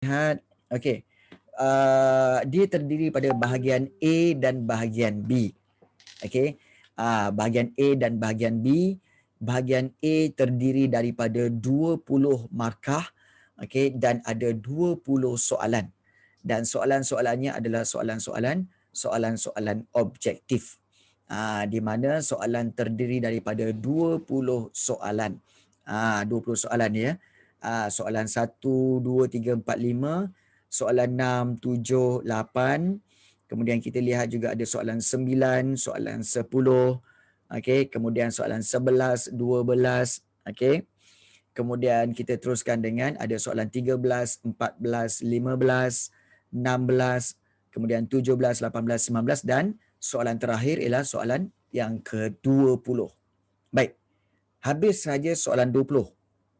lihat, okey. Dia terdiri pada bahagian A dan bahagian B. Okey. Bahagian A dan bahagian B. Bahagian A terdiri daripada 20 markah, okey, dan ada 20 soalan. Dan soalan-soalannya adalah soalan-soalan objektif. Di mana soalan terdiri daripada 20 soalan. 20 soalan ya. Soalan 1, 2, 3, 4, 5, soalan 6, 7, 8. Kemudian kita lihat juga ada soalan 9, soalan 10, okey, kemudian soalan 11, 12, okey. Kemudian kita teruskan dengan ada soalan 13, 14, 15, 16, kemudian 17, 18, 19 dan soalan terakhir ialah soalan yang ke-20. Baik. Habis saja soalan 20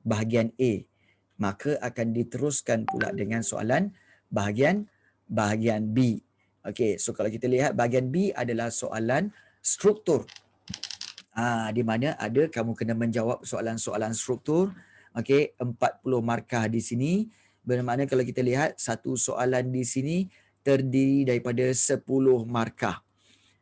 bahagian A, maka akan diteruskan pula dengan soalan bahagian B. Okey, so kalau kita lihat bahagian B adalah soalan struktur. Di mana ada kamu kena menjawab soalan-soalan struktur. Okey, 40 markah di sini. Bermakna kalau kita lihat satu soalan di sini terdiri daripada 10 markah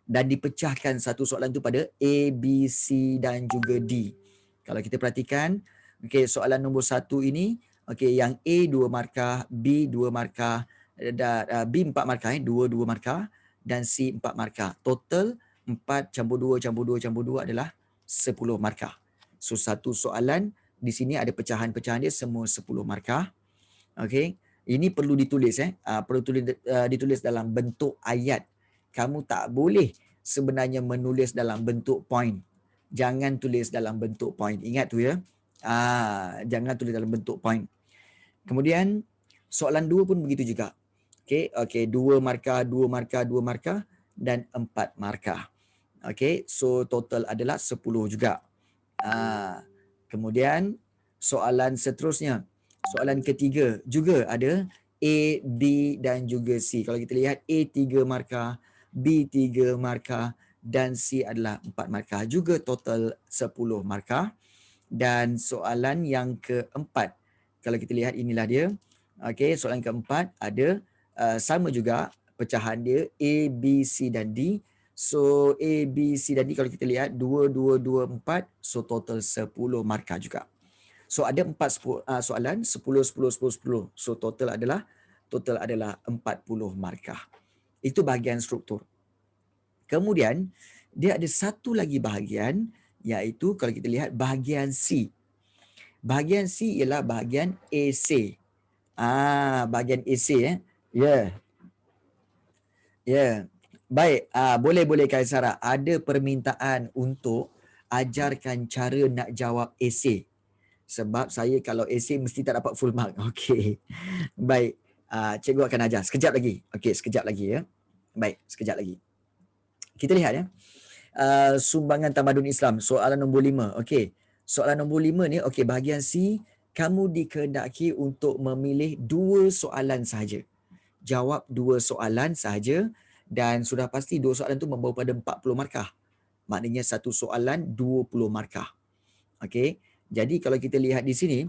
dan dipecahkan satu soalan tu pada A, B, C dan juga D. Kalau kita perhatikan, okey, soalan nombor 1 ini, okey, yang A 2 markah, B 2 markah dan B 4 markah, 2 markah dan C 4 markah. Total 4 campur 2 campur 2 campur 2 adalah 10 markah. So satu soalan di sini ada pecahan-pecahan dia semua 10 markah. Okey. Ini perlu ditulis perlu ditulis dalam bentuk ayat. Kamu tak boleh sebenarnya menulis dalam bentuk point. Jangan tulis dalam bentuk point. Ingat tu ya. Jangan tulis dalam bentuk point. Kemudian soalan 2 pun begitu juga. Okey, 2 markah, 2 markah, 2 markah dan 4 markah. Okey, so total adalah 10 juga. Kemudian soalan seterusnya, soalan ketiga juga ada A, B dan juga C. Kalau kita lihat A 3 markah, B 3 markah dan C adalah 4 markah. Juga total 10 markah. Dan soalan yang keempat, kalau kita lihat inilah dia. Okey, soalan keempat ada sama juga pecahan dia A, B, C dan D. So A, B, C dan D kalau kita lihat 2, 2, 2, 4. So total 10 markah juga. So ada 4 soalan, 10, 10, 10, 10. So total adalah 40 markah. Itu bahagian struktur. Kemudian dia ada satu lagi bahagian iaitu kalau kita lihat bahagian C. Bahagian C ialah bahagian essay. Bahagian essay Ya. Yeah. Ya. Baik, boleh Kaisara. Ada permintaan untuk ajarkan cara nak jawab esei. Sebab saya kalau esei mesti tak dapat full mark. Okey. Baik. Cikgu akan ajar sekejap lagi. Okey, sekejap lagi ya. Baik, sekejap lagi. Kita lihat ya. Sumbangan tamadun Islam, soalan nombor 5. Okey. Soalan nombor 5 ni, okey, bahagian C, kamu dikehendaki untuk memilih 2 soalan sahaja. Jawab 2 soalan sahaja dan sudah pasti 2 soalan tu membawa pada 40 markah. Maknanya satu soalan 20 markah. Okey. Jadi kalau kita lihat di sini,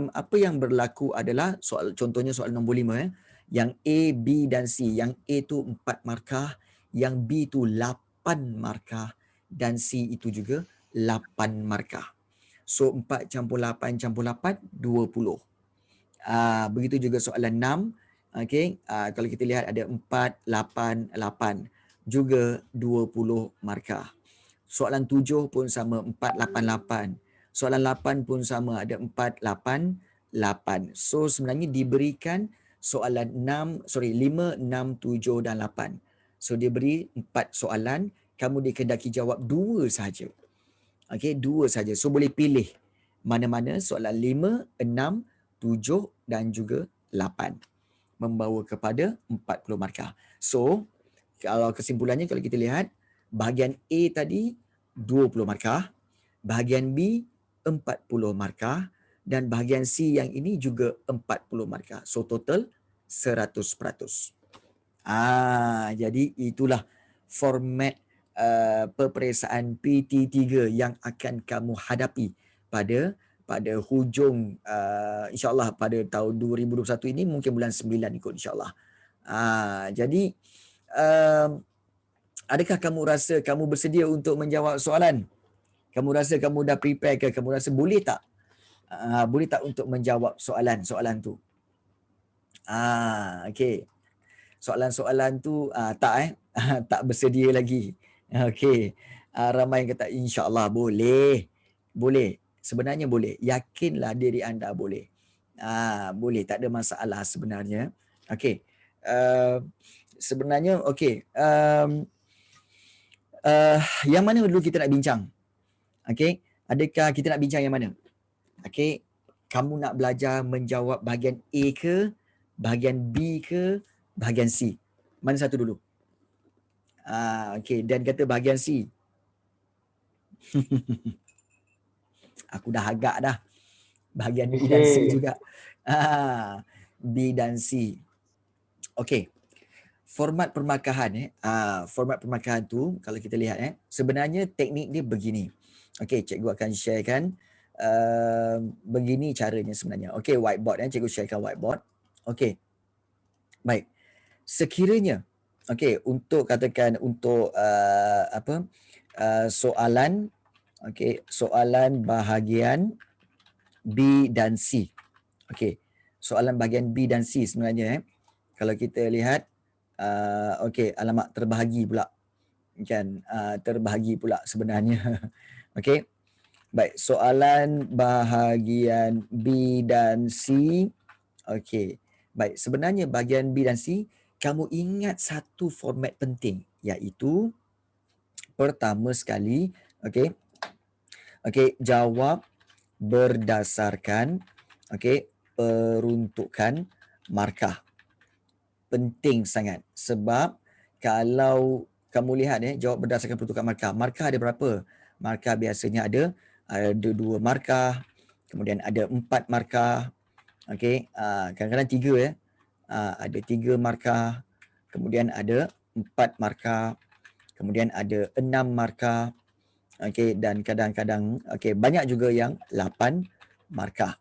apa yang berlaku adalah contohnya soalan nombor 5 yang A, B dan C. Yang A tu 4 markah, yang B tu 8 markah dan C itu juga 8 markah. So 4 campur 8 campur 8 20. Begitu juga soalan 6. Okey, kalau kita lihat ada 4, 8, 8 juga 20 markah. Soalan 7 pun sama 4, 8, 8. Soalan 8 pun sama ada 4, 8, 8. So sebenarnya diberikan soalan 5, 6, 7 dan 8. So dia beri 4 soalan, kamu dikehendaki jawab 2 sahaja. Okey, 2 sahaja. So boleh pilih mana-mana soalan 5, 6, 7 dan juga 8. Membawa kepada 40 markah. So, kalau kesimpulannya kalau kita lihat, bahagian A tadi 20 markah, bahagian B 40 markah dan bahagian C yang ini juga 40 markah. So total 100%. Jadi itulah format peperiksaan PT3 yang akan kamu hadapi pada pada hujung insyaAllah pada tahun 2021 ini mungkin bulan 9 ikut insyaAllah. Jadi adakah kamu rasa kamu bersedia untuk menjawab soalan? Kamu rasa kamu dah prepare ke? Kamu rasa boleh tak? Boleh tak untuk menjawab soalan-soalan tu? Okey. Soalan-soalan tu tak tak bersedia lagi. Okey. Ramai yang kata insya-Allah boleh. Boleh. Sebenarnya boleh. Yakinlah diri anda boleh. Boleh, tak ada masalah sebenarnya. Okey. Sebenarnya okey. Yang mana dulu kita nak bincang? Okey. Adakah kita nak bincang yang mana? Okey. Kamu nak belajar menjawab bahagian A ke, bahagian B ke, bahagian C? Mana satu dulu? Okey. Dan kata bahagian C. Aku dah agak dah. Bahagian B dan C juga. B dan C. Okey. Format permarkahan format permarkahan tu kalau kita lihat sebenarnya teknik dia begini. Okey, cikgu akan sharekan begini caranya sebenarnya. Okey, whiteboard cikgu sharekan whiteboard. Okey. Baik. Sekiranya okey, untuk katakan untuk soalan okey, soalan bahagian B dan C. Okey. Soalan bahagian B dan C sebenarnya kalau kita lihat okey, alamak terbahagi pula. Kan terbahagi pula sebenarnya. Okey. Baik, soalan bahagian B dan C. Okey. Baik, sebenarnya bahagian B dan C, kamu ingat satu format penting iaitu pertama sekali, okey. Okey, jawab berdasarkan okey, peruntukan markah. Penting sangat sebab kalau kamu lihat jawab berdasarkan peruntukan markah. Markah ada berapa? Markah biasanya ada 2 markah, kemudian ada 4 markah. Okey, kadang-kadang 3 ada 3 markah, kemudian ada 4 markah, kemudian ada 6 markah. Okey, dan kadang-kadang banyak juga yang 8 markah.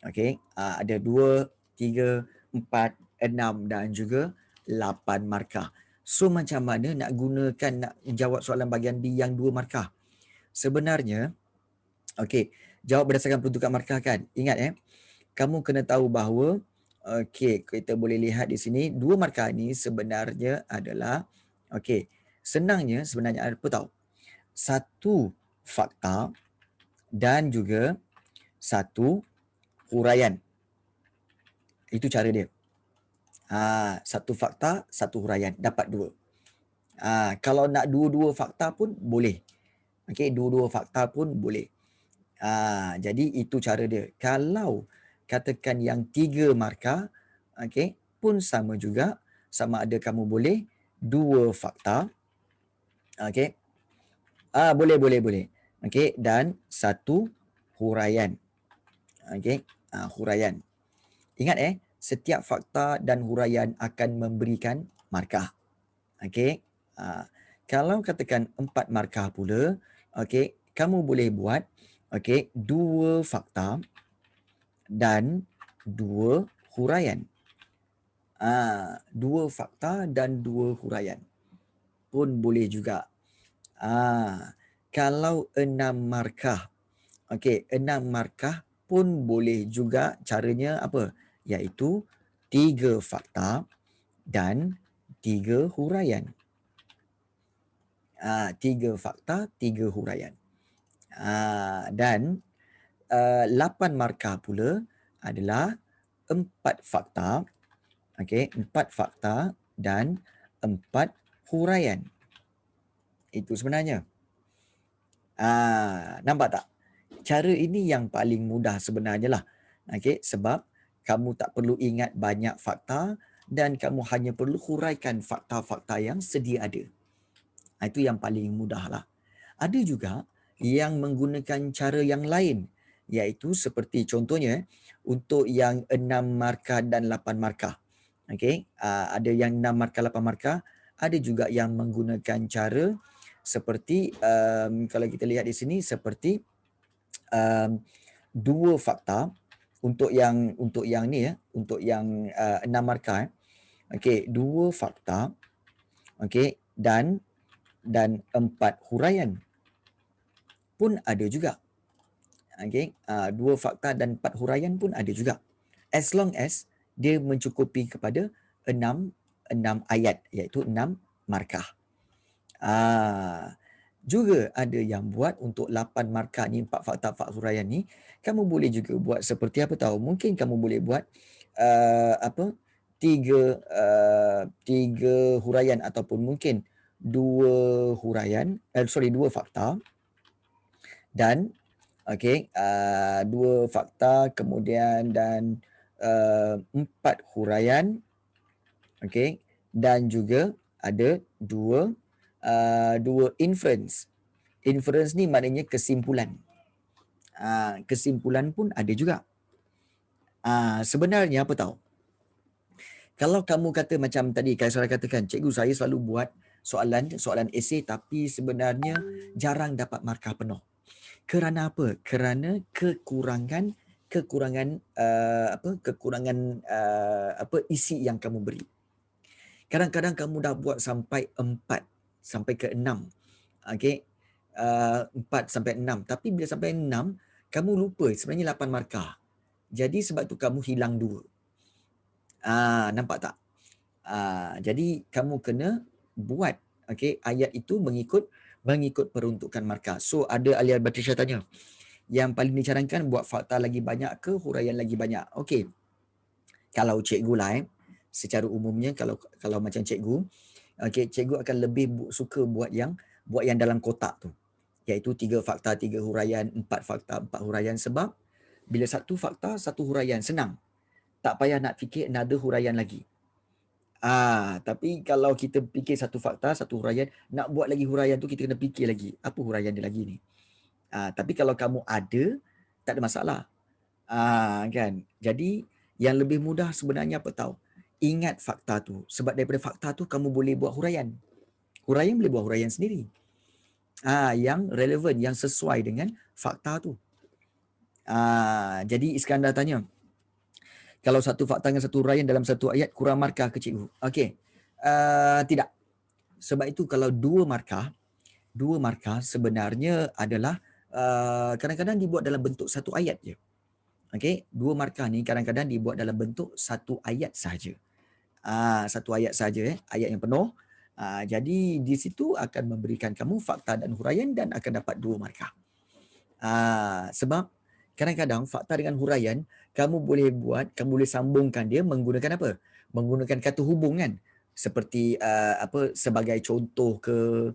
Okey, ada 2, 3, 4, 6 dan juga 8 markah. So macam mana nak gunakan nak jawab soalan bahagian B yang 2 markah? Sebenarnya okey, jawab berdasarkan peruntukan markah kan. Ingat kamu kena tahu bahawa okey, kita boleh lihat di sini 2 markah ni sebenarnya adalah okey, senangnya sebenarnya apa tahu? Satu fakta dan juga satu huraian. Itu cara dia. Satu fakta, satu huraian, dapat 2. Kalau nak dua-dua fakta pun boleh. Okey, dua-dua fakta pun boleh. Jadi itu cara dia. Kalau katakan yang 3 markah, okey, pun sama juga, sama ada kamu boleh 2 fakta. Okey. Boleh. Okey, dan satu huraian. Okey, huraian. Ingat setiap fakta dan huraian akan memberikan markah. Okey. Kalau katakan 4 markah pula, okey, kamu boleh buat 2 fakta dan 2 huraian. 2 fakta dan 2 huraian pun boleh juga. Kalau 6 markah, okey, 6 markah pun boleh juga. Caranya apa? Iaitu 3 fakta dan 3 huraian. 3 fakta, 3 huraian. Dan 8 markah pula adalah 4 fakta, okey, 4 fakta dan 4 huraian. Itu sebenarnya. Nampak tak? Cara ini yang paling mudah sebenarnya lah. Okey, sebab kamu tak perlu ingat banyak fakta dan kamu hanya perlu huraikan fakta-fakta yang sedia ada. Itu yang paling mudah lah. Ada juga yang menggunakan cara yang lain, iaitu seperti contohnya untuk yang 6 markah dan 8 markah. Okey, ada yang 6 markah, 8 markah, ada juga yang menggunakan cara seperti kalau kita lihat di sini seperti 2 fakta untuk yang ni ya, untuk yang 6 markah. Okey, 2 fakta, okey, dan 4 huraian pun ada juga. Okey, 2 fakta dan 4 huraian pun ada juga. As long as dia mencukupi kepada 6 ayat, iaitu 6 markah. Juga ada yang buat untuk 8 markah ni, 4 fakta, 4 huraian ni, kamu boleh juga buat seperti apa tahu? Mungkin kamu boleh buat apa? 3 huraian ataupun mungkin 2 huraian, 2 fakta dan okey, 2 fakta kemudian dan 4 huraian, okey, dan juga ada 2 inference. Inference ni maknanya kesimpulan. Kesimpulan pun ada juga. Sebenarnya apa tahu? Kalau kamu kata macam tadi, kalau saya katakan, cikgu saya selalu buat soalan esei tapi sebenarnya jarang dapat markah penuh. Kerana apa? Kerana kekurangan isi yang kamu beri. Kadang-kadang kamu dah buat sampai 4 sampai ke 6. Okey. 4 sampai 6, tapi bila sampai 6 kamu lupa sebenarnya 8 markah. Jadi sebab tu kamu hilang 2. Nampak tak? Jadi kamu kena buat ayat itu mengikut peruntukan markah. So ada Alia Batrisha tanya, yang paling dicarankan buat fakta lagi banyak ke huraian lagi banyak? Okey. Kalau cikgu lah secara umumnya kalau macam cikgu, cikgu akan lebih suka buat yang dalam kotak tu. Iaitu 3 fakta, 3 huraian, 4 fakta, 4 huraian, sebab bila 1 fakta, 1 huraian senang. Tak payah nak fikir another huraian lagi. Tapi kalau kita fikir 1 fakta, 1 huraian, nak buat lagi huraian tu kita kena fikir lagi. Apa huraian dia lagi ni? Tapi kalau kamu ada, tak ada masalah. Kan? Jadi yang lebih mudah sebenarnya apa tahu? Ingat fakta tu. Sebab daripada fakta tu kamu boleh buat huraian. Huraian boleh buat huraian sendiri. Yang relevan, yang sesuai dengan fakta tu. Jadi Iskandar tanya, kalau 1 fakta dengan 1 huraian dalam 1 ayat kurang markah ke cikgu? Okey. Tidak. Sebab itu kalau 2 markah sebenarnya adalah kadang-kadang dibuat dalam bentuk 1 ayat je. Okey, 2 markah ni kadang-kadang dibuat dalam bentuk 1 ayat sahaja. 1 ayat sahaja, ayat yang penuh. Jadi di situ akan memberikan kamu fakta dan huraian dan akan dapat 2 markah. Sebab kadang-kadang fakta dengan huraian kamu boleh sambungkan dia menggunakan apa? Menggunakan kata hubung kan? Seperti sebagai contoh ke,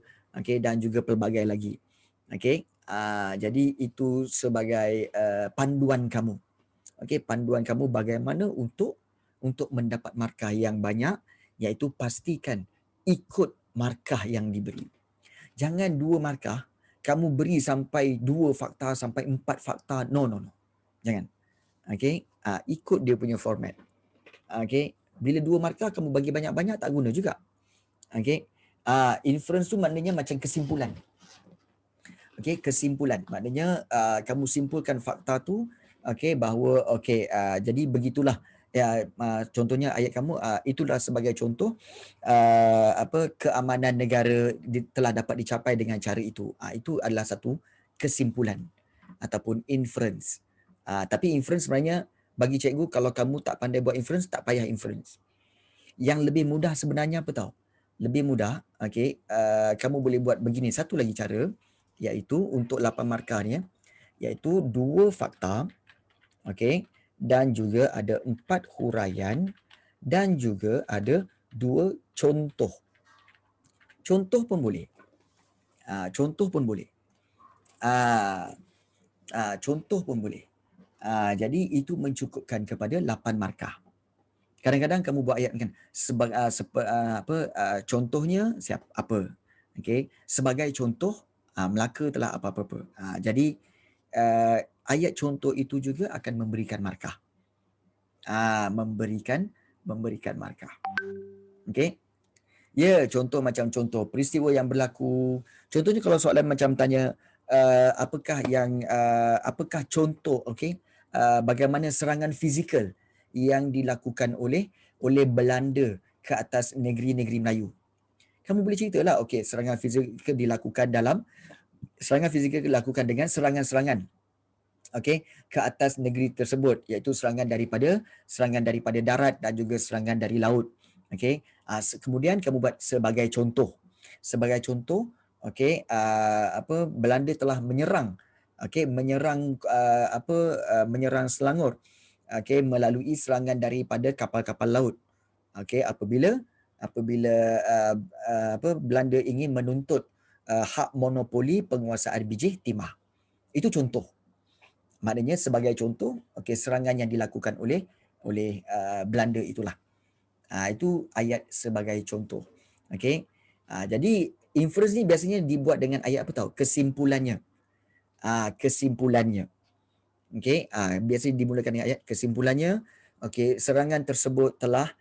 dan juga pelbagai lagi. Jadi itu sebagai panduan kamu. Panduan kamu bagaimana untuk mendapat markah yang banyak, iaitu pastikan ikut markah yang diberi. Jangan 2 markah kamu beri sampai 2 fakta sampai 4 fakta. No. Jangan. Ikut dia punya format. Bila 2 markah kamu bagi banyak-banyak tak guna juga. Inference tu maknanya macam kesimpulan. Kesimpulan. Maknanya kamu simpulkan fakta tu bahawa jadi begitulah contohnya ayat kamu, itulah sebagai contoh keamanan negara telah dapat dicapai dengan cara itu. Itu adalah satu kesimpulan ataupun inference. Tapi inference sebenarnya bagi cikgu, kalau kamu tak pandai buat inference, tak payah inference. Yang lebih mudah sebenarnya apa tahu? Lebih mudah, kamu boleh buat begini, satu lagi cara, iaitu untuk 8 markah ni, iaitu 2 fakta, dan juga ada 4 huraian dan juga ada 2 contoh. Contoh pun boleh. Contoh pun boleh. Jadi itu mencukupkan kepada 8 markah. Kadang-kadang kamu buat ayat kan contohnya apa? Sebagai contoh Melaka telah apa-apa. Jadi ayat contoh itu juga akan memberikan markah. Memberikan markah. Ya, contoh macam contoh peristiwa yang berlaku. Contohnya kalau soalan macam tanya apakah contoh, okey, bagaimana serangan fizikal yang dilakukan oleh Belanda ke atas negeri-negeri Melayu. Kamu boleh ceritalah, okey, serangan fizikal dilakukan dengan serangan-serangan, okey, ke atas negeri tersebut, iaitu serangan daripada darat dan juga serangan dari laut. Okey. Kemudian kamu buat sebagai contoh. Sebagai contoh, okey, Belanda telah menyerang, okey, menyerang Selangor, okey, melalui serangan daripada kapal-kapal laut. Okey, apabila Belanda ingin menuntut hak monopoli penguasaan biji timah. Itu contoh. Maknanya sebagai contoh, okey, serangan yang dilakukan oleh Belanda itulah. Itu ayat sebagai contoh. Okey. Jadi inference ni biasanya dibuat dengan ayat apa tahu? Kesimpulannya. Kesimpulannya. Okey. Biasanya dimulakan dengan ayat kesimpulannya. Okey, serangan tersebut telah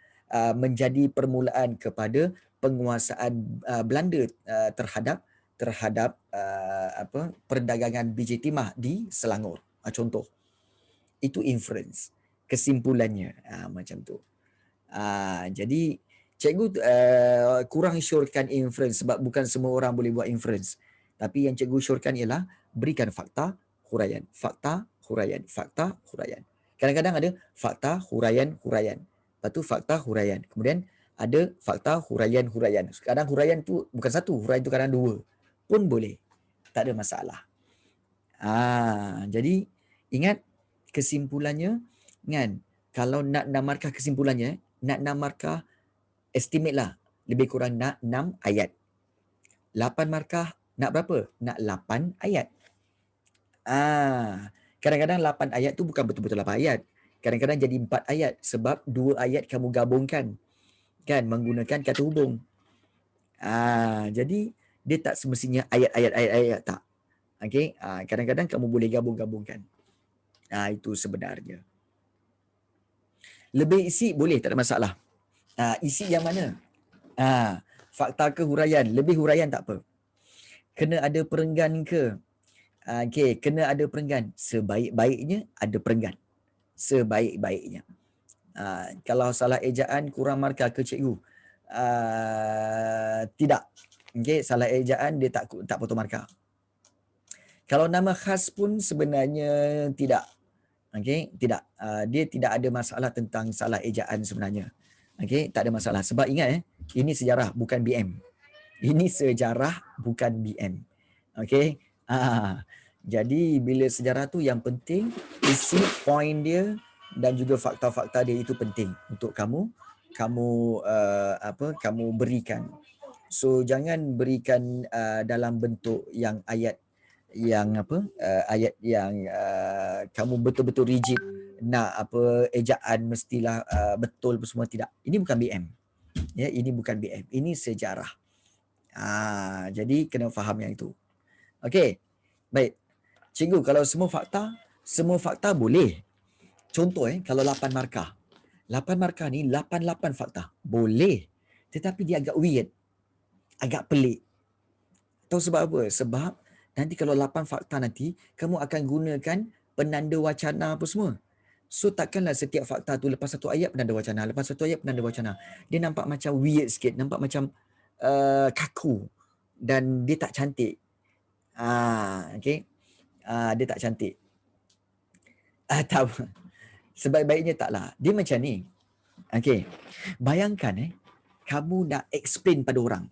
menjadi permulaan kepada penguasaan Belanda terhadap perdagangan biji timah di Selangor. Contoh. Itu inference. Kesimpulannya. Macam tu. Jadi cikgu kurang syorkan inference sebab bukan semua orang boleh buat inference. Tapi yang cikgu syorkan ialah berikan fakta, huraian. Fakta, huraian. Fakta, huraian. Kadang-kadang ada fakta, huraian, huraian. Lepas tu fakta, huraian. Kemudian ada fakta, huraian, huraian. Kadang huraian tu bukan satu, huraian tu kadang dua. Pun boleh. Tak ada masalah. Jadi ingat kesimpulannya kan, kalau nak markah kesimpulannya, nak markah estimate lah, lebih kurang nak 6 ayat. 8 markah nak berapa? Nak 8 ayat. Kadang-kadang 8 ayat tu bukan betul-betul 8 ayat. Kadang-kadang jadi 4 ayat sebab 2 ayat kamu gabungkan kan menggunakan kata hubung. Jadi dia tak semestinya ayat-ayat tak. Okey, kadang-kadang kamu boleh gabung-gabungkan. Itu sebenarnya. Lebih isi boleh, tak ada masalah. Isi yang mana? Fakta ke huraian? Lebih huraian tak apa. Kena ada perenggan ke? Okey, kena ada perenggan. Sebaik-baiknya ada perenggan. Sebaik-baiknya. Kalau salah ejaan kurang markah ke cikgu? Tidak. Okey, salah ejaan dia tak potong markah. Kalau nama khas pun sebenarnya tidak. Okey, tidak. Dia tidak ada masalah tentang salah ejaan sebenarnya. Okey, tak ada masalah. Sebab ingat ini sejarah bukan BM. Ini sejarah bukan BM. Okey. Jadi bila sejarah tu yang penting isi poin dia dan juga fakta-fakta dia itu penting untuk kamu berikan. So jangan berikan dalam bentuk yang ayat yang kamu betul-betul rigid nak ejaan mestilah betul semua, tidak. Ini bukan BM. Ya, ini bukan BM. Ini sejarah. Jadi kena faham yang itu. Okey. Baik. Cikgu, kalau semua fakta boleh. Contoh kalau 8 markah. 8 markah ni 88 fakta. Boleh. Tetapi dia agak weird. Agak pelik. Tahu sebab apa? Sebab nanti kalau 8 fakta nanti, kamu akan gunakan penanda wacana apa semua. So takkanlah setiap fakta tu lepas satu ayat penanda wacana, lepas satu ayat penanda wacana. Dia nampak macam weird sikit, nampak macam kaku dan dia tak cantik. Okey. Dia tak cantik. Tak. Sebaik-baiknya taklah. Dia macam ni. Okey. Bayangkan kamu nak explain pada orang.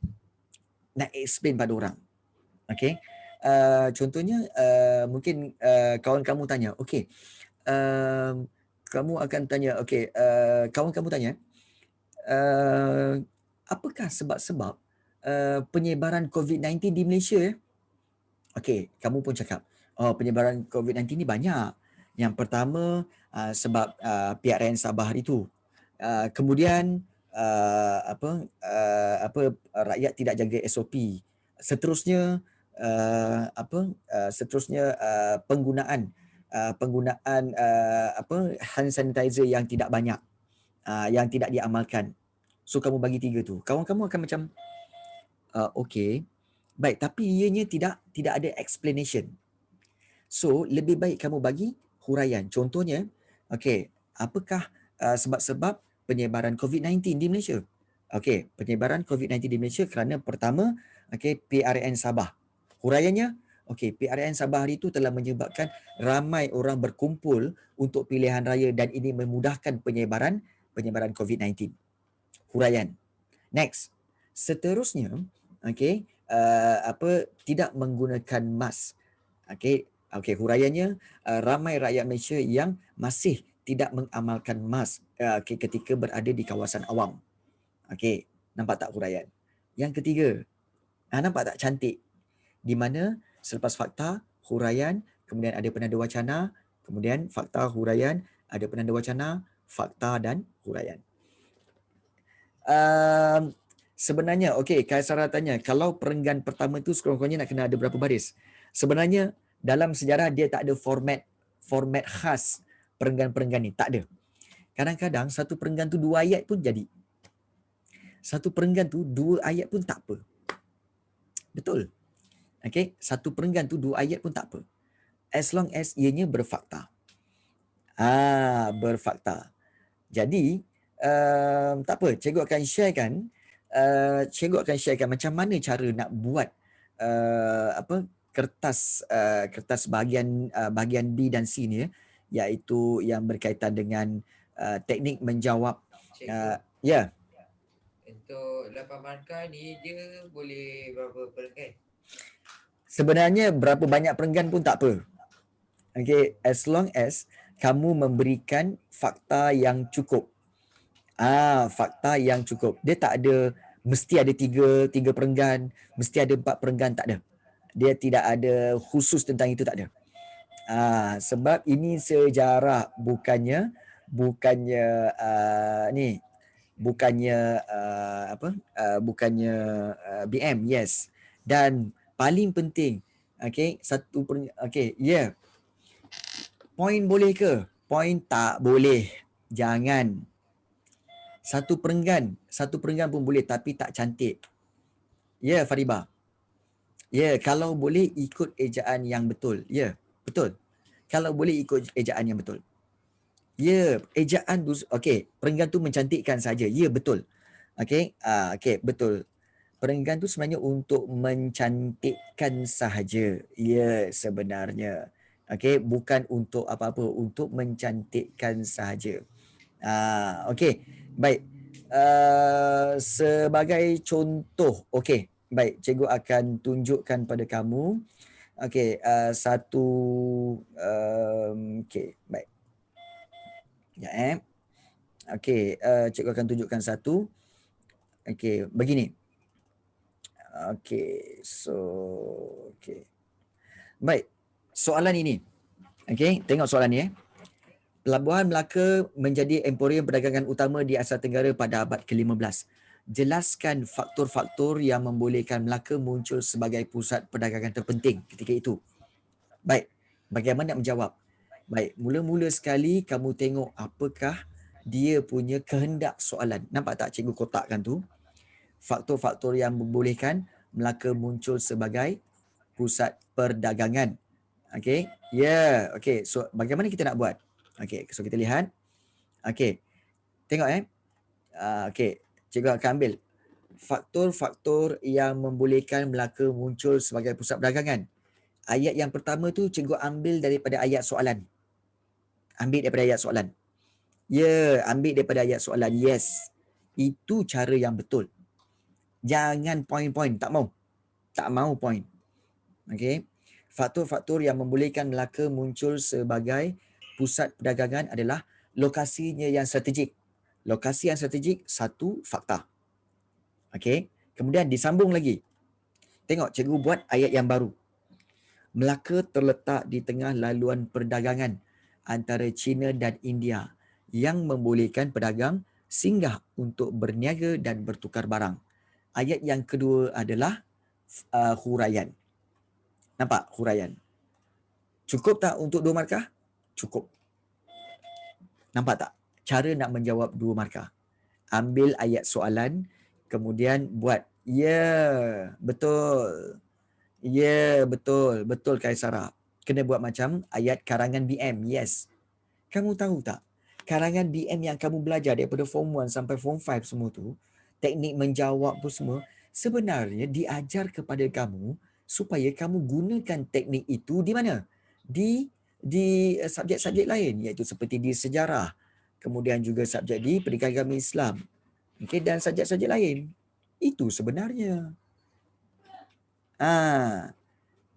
Okey. Contohnya mungkin kawan kamu tanya, okey. Kamu akan tanya, okey, kawan kamu tanya, apakah sebab-sebab penyebaran COVID-19 di Malaysia? Okey, kamu pun cakap, penyebaran COVID-19 ni banyak. Yang pertama sebab PRN Sabah itu. Kemudian rakyat tidak jaga SOP. Seterusnya penggunaan hand sanitizer yang tidak banyak, yang tidak diamalkan. So kamu bagi 3 tu. Kawan kamu akan macam okey. Baik, tapi ianya tidak ada explanation. So, lebih baik kamu bagi huraian. Contohnya, okey, apakah sebab-sebab penyebaran COVID-19 di Malaysia? Okey, penyebaran COVID-19 di Malaysia kerana pertama, okey, PRN Sabah. Huraiannya, okey, PRN Sabah hari itu telah menyebabkan ramai orang berkumpul untuk pilihan raya dan ini memudahkan penyebaran COVID-19. Huraian. Next. Seterusnya, okey, tidak menggunakan mask. Okey, huraiannya ramai rakyat Malaysia yang masih tidak mengamalkan mask ketika berada di kawasan awam. Okey, nampak tak huraian? Yang ketiga, nampak tak cantik? Di mana selepas fakta, huraian, kemudian ada penanda wacana, kemudian fakta, huraian, ada penanda wacana, fakta dan huraian. Sebenarnya, okey, Kaisara tanya, kalau perenggan pertama tu sekurang-kurangnya nak kena ada berapa baris? Sebenarnya dalam sejarah dia tak ada format khas perenggan-perenggan ni, tak ada. Kadang-kadang satu perenggan tu 2 ayat pun jadi. Satu perenggan tu 2 ayat pun tak apa. Betul. Okey, satu perenggan tu 2 ayat pun tak apa. As long as ianya berfakta. Berfakta. Jadi, tak apa, cikgu akan sharekan macam mana cara nak buat kertas bahagian B dan C ni, iaitu yang berkaitan dengan teknik menjawab. Ya. Untuk 8 markah ni dia boleh berapa perenggan? Sebenarnya berapa banyak perenggan pun tak apa. Okay, as long as kamu memberikan fakta yang cukup. Fakta yang cukup. Dia tak ada mesti ada tiga perenggan, mesti ada 4 perenggan, tak ada. Dia tidak ada khusus tentang itu, tak ada. Sebab ini sejarah, bukannya bukannya BM. Yes. Dan paling penting, point boleh ke? Point tak boleh. Jangan. Satu perenggan pun boleh tapi tak cantik. Ya, Fariba. Ya, kalau boleh ikut ejaan yang betul. Ya, betul. Kalau boleh ikut ejaan yang betul. Ya, ejaan tu, perenggan tu mencantikkan saja. Ya, betul. Betul. Perenggan tu sebenarnya untuk mencantikkan sahaja. Ya, sebenarnya. Bukan untuk apa-apa, untuk mencantikkan sahaja. Baik. Sebagai contoh, baik, cikgu akan tunjukkan pada kamu. Satu, baik. Sekejap. Cikgu akan tunjukkan satu. Begini. Baik. Soalan ini. Tengok soalan ni. Pelabuhan Melaka menjadi emporium perdagangan utama di Asia Tenggara pada abad ke-15. Jelaskan faktor-faktor yang membolehkan Melaka muncul sebagai pusat perdagangan terpenting ketika itu. Baik, bagaimana nak menjawab? Baik, mula-mula sekali kamu tengok apakah dia punya kehendak soalan. Nampak tak cikgu kotakkan tu? Faktor-faktor yang membolehkan Melaka muncul sebagai pusat perdagangan. So bagaimana kita nak buat? So kita lihat. Tengok cikgu akan ambil faktor-faktor yang membolehkan Melaka muncul sebagai pusat perdagangan. Ayat yang pertama tu cikgu ambil daripada ayat soalan. Ambil daripada ayat soalan. Ambil daripada ayat soalan. Yes. Itu cara yang betul. Jangan point-point. Tak mau. Tak mau point. Faktor-faktor yang membolehkan Melaka muncul sebagai pusat perdagangan adalah lokasinya yang strategik. Lokasi yang strategik, satu fakta. Kemudian disambung lagi. Tengok, cikgu buat ayat yang baru. Melaka terletak di tengah laluan perdagangan antara China dan India yang membolehkan pedagang singgah untuk berniaga dan bertukar barang. Ayat yang kedua adalah huraian. Nampak huraian? Cukup tak untuk 2 markah? Cukup. Nampak tak? Cara nak menjawab 2 markah. Ambil ayat soalan, kemudian buat. Ya, betul. Ya, betul. Betul Kaisara. Kena buat macam ayat karangan BM. Yes. Kamu tahu tak? Karangan BM yang kamu belajar daripada form 1 sampai form 5 semua tu, teknik menjawab pun semua, sebenarnya diajar kepada kamu supaya kamu gunakan teknik itu di mana? Di subjek-subjek lain, iaitu seperti di sejarah, kemudian juga subjek di pendidikan agama Islam, okay, dan subjek-subjek lain. Itu sebenarnya.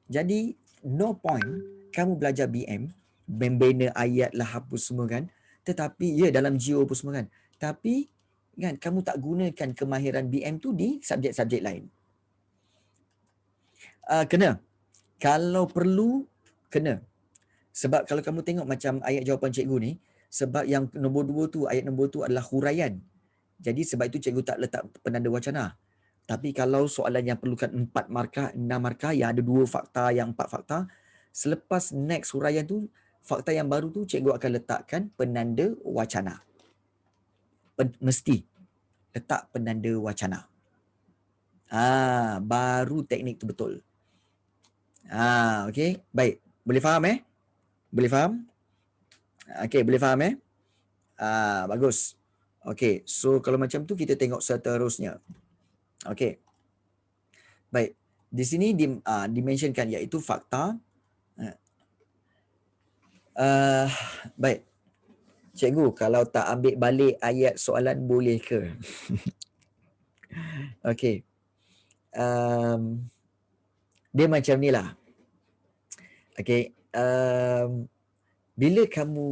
Jadi no point kamu belajar BM, membina ayat lah apa semua kan, tetapi ya dalam GO apa semua kan. Tapi kan kamu tak gunakan kemahiran BM tu di subjek-subjek lain. Kena. Kalau perlu kena. Sebab kalau kamu tengok macam ayat jawapan cikgu ni, sebab yang nombor 2 tu, ayat nombor tu adalah huraian. Jadi sebab itu cikgu tak letak penanda wacana. Tapi kalau soalan yang perlukan 4 markah, 6 markah, yang ada 2 fakta, yang 4 fakta, selepas next huraian tu, fakta yang baru tu cikgu akan letakkan penanda wacana. Mesti letak penanda wacana. Baru teknik tu betul. Okey, baik. Boleh faham Boleh faham? Okey, boleh faham bagus. Okey, so kalau macam tu kita tengok seterusnya. Okey. Baik. Di sini dimentionkan iaitu fakta. Baik. Cikgu, kalau tak ambil balik ayat soalan boleh ke? Okey. Dia macam ni lah. Okey. Bila kamu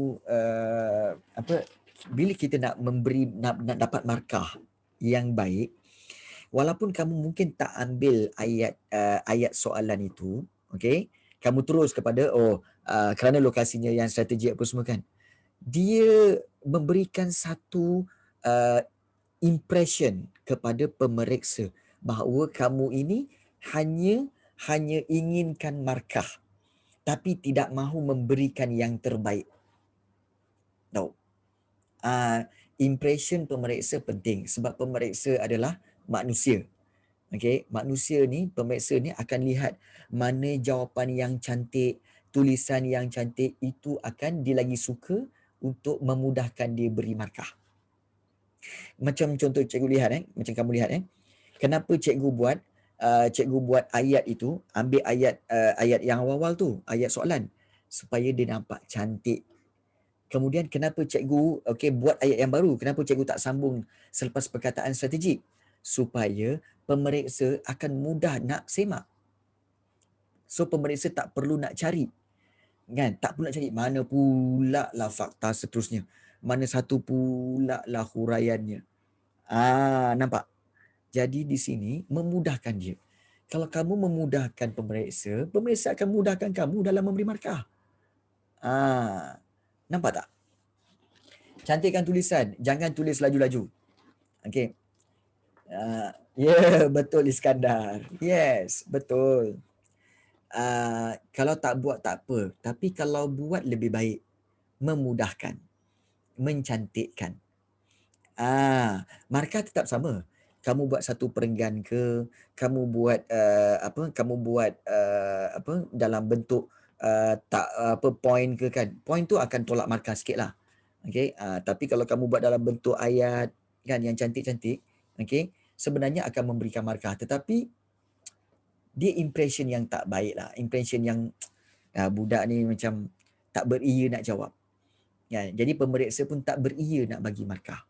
bila kita nak memberi nak dapat markah yang baik, walaupun kamu mungkin tak ambil ayat soalan itu, okey, kamu terus kepada kerana lokasinya yang strategik apa semua kan, dia memberikan satu impression kepada pemeriksa bahawa kamu ini hanya inginkan markah tapi tidak mahu memberikan yang terbaik. Tahu? Impression pemeriksa penting sebab pemeriksa adalah manusia. Okey, manusia ni, pemeriksa ni akan lihat mana jawapan yang cantik, tulisan yang cantik, itu akan dia lagi suka untuk memudahkan dia beri markah. Macam contoh cikgu lihat macam kamu lihat kenapa cikgu buat ayat itu, ambil ayat yang awal-awal tu, ayat soalan supaya dia nampak cantik. Kemudian kenapa cikgu buat ayat yang baru, kenapa cikgu tak sambung selepas perkataan strategik? Supaya pemeriksa akan mudah nak semak. So pemeriksa tak perlu nak cari. Kan? Tak perlu nak cari mana pula lah fakta seterusnya. Mana satu pula lah huraiannya. Nampak? Jadi di sini memudahkan dia. Kalau kamu memudahkan pemeriksa, pemeriksa akan mudahkan kamu dalam memberi markah. Nampak tak? Cantikkan tulisan, jangan tulis laju-laju. Okey. Betul Iskandar. Yes, betul. Kalau tak buat tak apa, tapi kalau buat lebih baik, memudahkan, mencantikkan. Markah tetap sama. Kamu buat satu perenggan ke, kamu buat dalam bentuk point ke kan. Point tu akan tolak markah sikitlah. Okey, tapi kalau kamu buat dalam bentuk ayat kan yang cantik-cantik, okey, sebenarnya akan memberikan markah, tetapi dia impression yang tak baik lah, impression yang budak ni macam tak beria nak jawab. Kan? Jadi pemeriksa pun tak beria nak bagi markah.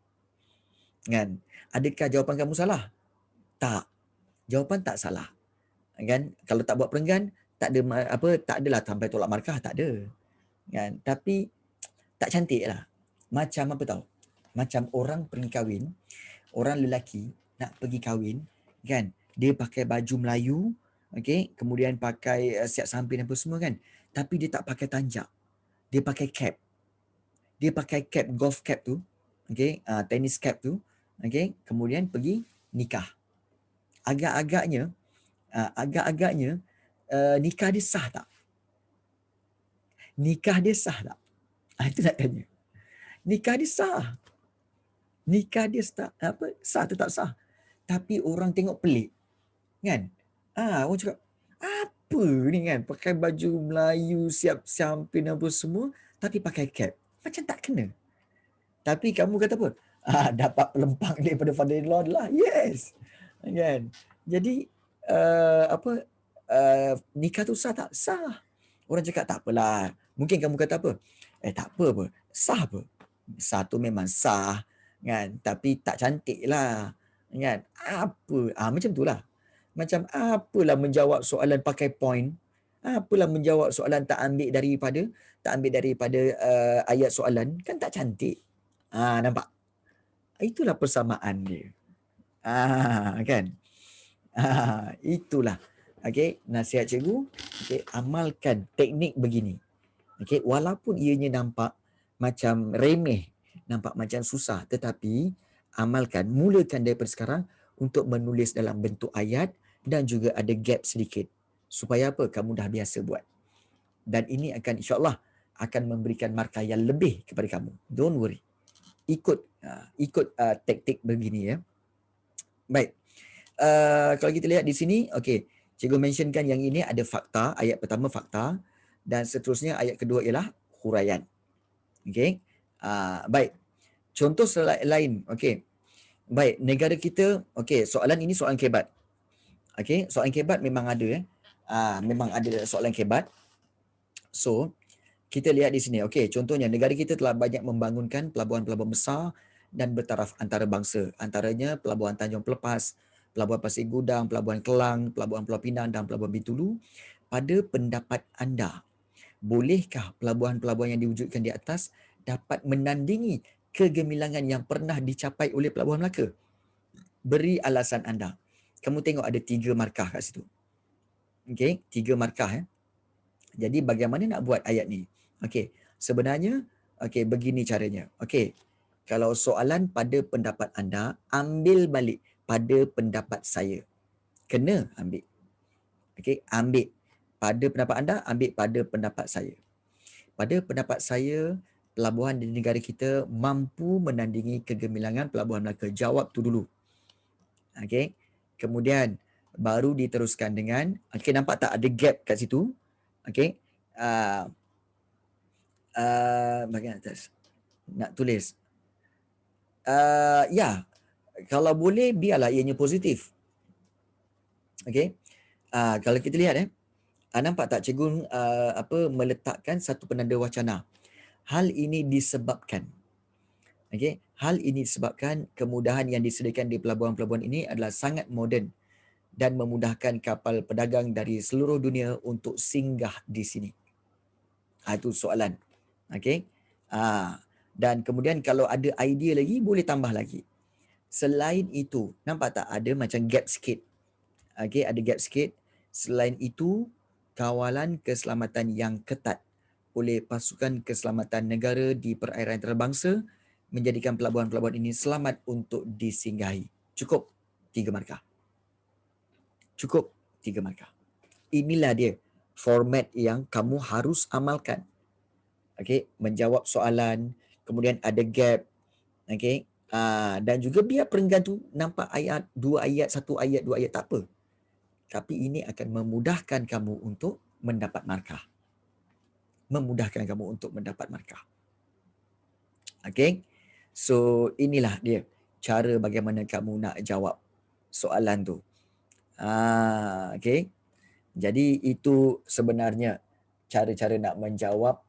Kan? Adakah jawapan kamu salah? Tak. Jawapan tak salah. Kan? Kalau tak buat perenggan, tak adalah sampai tolak markah, tak ada. Kan? Tapi tak cantik lah. Macam apa tahu? Macam orang pergi kahwin, orang lelaki nak pergi kahwin, kan? Dia pakai baju Melayu, okey, kemudian pakai siap samping apa semua kan. Tapi dia tak pakai tanjak. Dia pakai cap. Dia pakai cap, golf cap tu, okey, tennis cap tu, okey, kemudian pergi nikah. Agak-agaknya nikah dia sah tak? Nikah dia sah tak? Itu nak tanya. Nikah dia sah. Nikah dia sah tetap sah. Tapi orang tengok pelik. Kan? Orang cakap, Apa ni kan, pakai baju Melayu, siap samping apa semua, tapi pakai cap. Macam tak kena. Tapi kamu kata apa? Dapat pelempang daripada father-in-law lah. Yes. Kan? Jadi, nikah tu sah tak? Sah. Orang cakap tak apalah. Mungkin kamu kata apa? Tak apa. Sah apa? Sah tu memang sah. Kan? Tapi tak cantik lah. Kan? Apa? Macam tu lah. Macam apalah menjawab soalan pakai point. Apalah menjawab soalan tak ambil daripada ayat soalan. Kan tak cantik. Nampak? Itulah persamaan dia. Kan? Itulah. Okey, nasihat cikgu, okey, amalkan teknik begini. Okey, walaupun ianya nampak macam remeh, nampak macam susah, tetapi amalkan, mulakan daripada sekarang untuk menulis dalam bentuk ayat dan juga ada gap sedikit. Supaya apa? Kamu dah biasa buat. Dan ini akan insya-Allah akan memberikan markah yang lebih kepada kamu. Don't worry. Ikut taktik begini ya. Baik. Kalau kita lihat di sini, okey, cikgu mentionkan yang ini ada fakta, ayat pertama fakta dan seterusnya ayat kedua ialah huraian. Okey. Baik. Contoh lain, okey. Baik, negara kita, okey, soalan ini soalan kebat. Okey, soalan kebat memang ada memang ada soalan kebat. So, kita lihat di sini. Okey, contohnya negara kita telah banyak membangunkan pelabuhan-pelabuhan besar dan bertaraf antarabangsa. Antaranya Pelabuhan Tanjung Pelepas, Pelabuhan Pasir Gudang, Pelabuhan Kelang, Pelabuhan Pulau Pinang dan Pelabuhan Bintulu. Pada pendapat anda, bolehkah pelabuhan-pelabuhan yang diwujudkan di atas dapat menandingi kegemilangan yang pernah dicapai oleh Pelabuhan Melaka? Beri alasan anda. Kamu tengok ada 3 markah kat situ. Okey, 3 markah. Jadi bagaimana nak buat ayat ni? Okey, sebenarnya begini caranya. Okey, kalau soalan pada pendapat anda, ambil balik pada pendapat saya. Kena ambil. Okey, ambil pada pendapat anda, ambil pada pendapat saya. Pada pendapat saya, pelabuhan di negara kita mampu menandingi kegemilangan Pelabuhan Melaka. Jawab tu dulu. Okey. Kemudian baru diteruskan dengan, okey, nampak tak ada gap kat situ? Okey. Bahagian atas. Nak tulis. Ya, kalau boleh biarlah ianya positif. Okey. Kalau kita lihat nampak tak cikgu meletakkan satu penanda wacana. Hal ini disebabkan. Okey, hal ini disebabkan kemudahan yang disediakan di pelabuhan-pelabuhan ini adalah sangat moden dan memudahkan kapal pedagang dari seluruh dunia untuk singgah di sini. Itu soalan. Okey. Dan kemudian kalau ada idea lagi, boleh tambah lagi. Selain itu, nampak tak ada macam gap sikit. Okey, ada gap sikit. Selain itu, kawalan keselamatan yang ketat oleh pasukan keselamatan negara di perairan antarabangsa menjadikan pelabuhan-pelabuhan ini selamat untuk disinggahi. Cukup 3 markah. Cukup 3 markah. Inilah dia format yang kamu harus amalkan. Okey, menjawab soalan, kemudian ada gap. Okey. Dan juga biar perenggan tu nampak ayat, 2 ayat, 1 ayat, 2 ayat, tak apa. Tapi ini akan memudahkan kamu untuk mendapat markah. Memudahkan kamu untuk mendapat markah. Okey. So, inilah dia cara bagaimana kamu nak jawab soalan tu. Okey. Jadi itu sebenarnya cara-cara nak menjawab